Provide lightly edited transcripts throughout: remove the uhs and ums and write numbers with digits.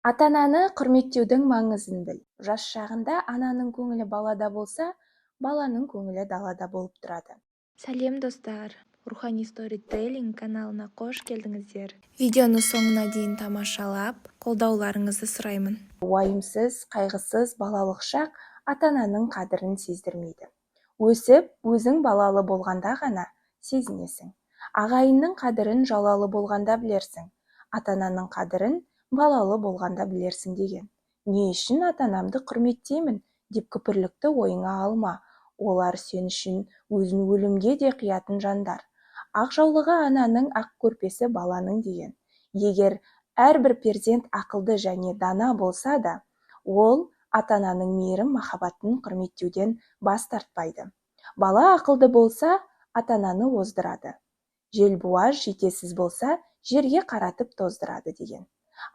Ата-ананы құрметтеудің маңызын біл. Жас шағында ананың көңілі балада болса, баланың көңілі далада болып тұрады. Сәлем достар, Рухани Storytelling каналына қош келдіңіздер. Видеоны соңына дейін тамашалап, қолдауларыңызды сұраймын. Уайымсыз, қайғысыз балалық шақ ата-ананың қадірін сездірмейді. Өсіп, өзің балалы болғанда ғана сезінесің. Ағайынның қадірін жалалы болғанда білерсің. Ата-ананың қадірін балалы болғанда білерсің деген. Не үшін ата-анамды құрметтеймін деп күпірлікті ойыңа алма. Олар сен үшін өзін өлімге де қиятын жандар. Ақ жаулығы ананың, ақ көрпесі баланың деген. Егер әрбір перзент ақылды және дана болса да, ол ата-ананың мейірім махаббатын құрметтеуден бас тартпайды. Бала ақылды болса, ата-ананы оздырады. Желбуаз жетесіз болса, жерге қаратып тоздырады деген.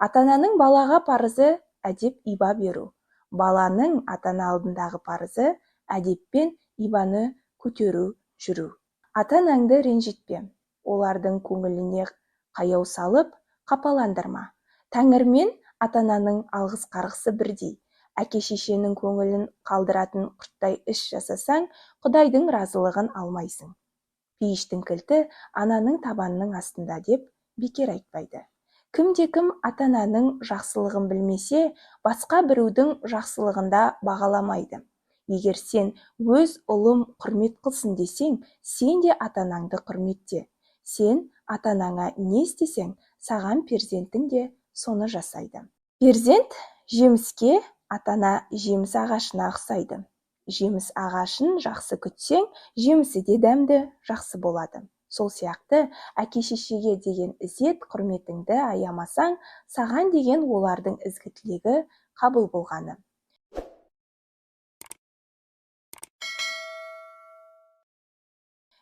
Ата-ананың балаға парызы әдеп иба беру. Баланың ата-ана алдындағы парызы әдеп пен ибаны көтеру, жүру. Ата-анаңды ренжітпе. Олардың көңіліне қаяу салып, қапаландырма. Тәңір мен ата-ананың алғыс қарғысы бірдей. Әке-шешенің көңілін қалдыратын құрттай іс жасасаң, Құдайдың разылығын алмайсың. Пейіштің кілті ананың табанының астында деп бекер айтпайды. Кімде-кім ата-ананың жақсылығын білмесе, басқа біреудің жақсылығында бағаламайды. Егер сен өз ұлым құрмет қылсын десең, сен де ата-анаңды құрметте. Сен ата-анаңа не істесең, саған перзентің де соны жасайды. Перзент жеміске, ата-ана жеміс ағашына ұқсайды. Жеміс ағашын жақсы күтсең, жемісі де дәмді, жақсы болады. Сол сияқты әке-шешеге деген ізет құрметіңді аямасаң, саған деген олардың ізгі тілегі қабыл болғаны.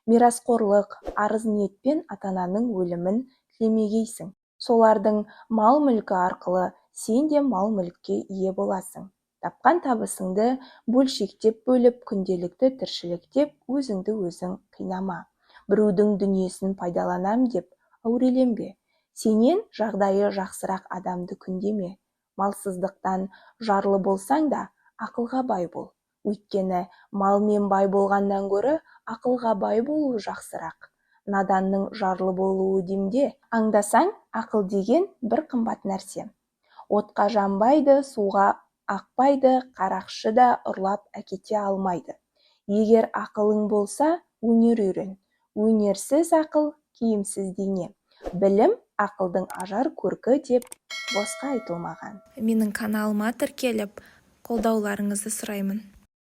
Мирасқорлық, арыз ниетпен ата-ананың өлімін тілемегейсің. Солардың мал-мүлкі арқылы сен де мал-мүлікке ие боласың. Тапқан табысыңды бөлшектеп бөліп, күнделікті тіршіліктеп, өзіңді өзің қинама. Біреудің дүниесін пайдаланам деп әуреленбе. Сенен жағдайы жақсырақ адамды күндеме. Малсыздықтан жарлы болсаң да, ақылға бай бол. Өйткені малмен бай болғаннан гөрі ақылға бай болуы жақсырақ. Наданның жарлы болуы демде. Аңдасаң, ақыл деген бір қымбат нәрсе. Отқа жанбайды, суға ақпайды, қарақшы да ұрлап әкете алмайды. Егер ақылың болса, өнер үйрен. Өнерсіз ақыл, киімсіз дене. Білім ақылдың ажар көркі деп босқа айтылмаған. Менің каналыма тіркеліп, қолдауларыңызды сұраймын.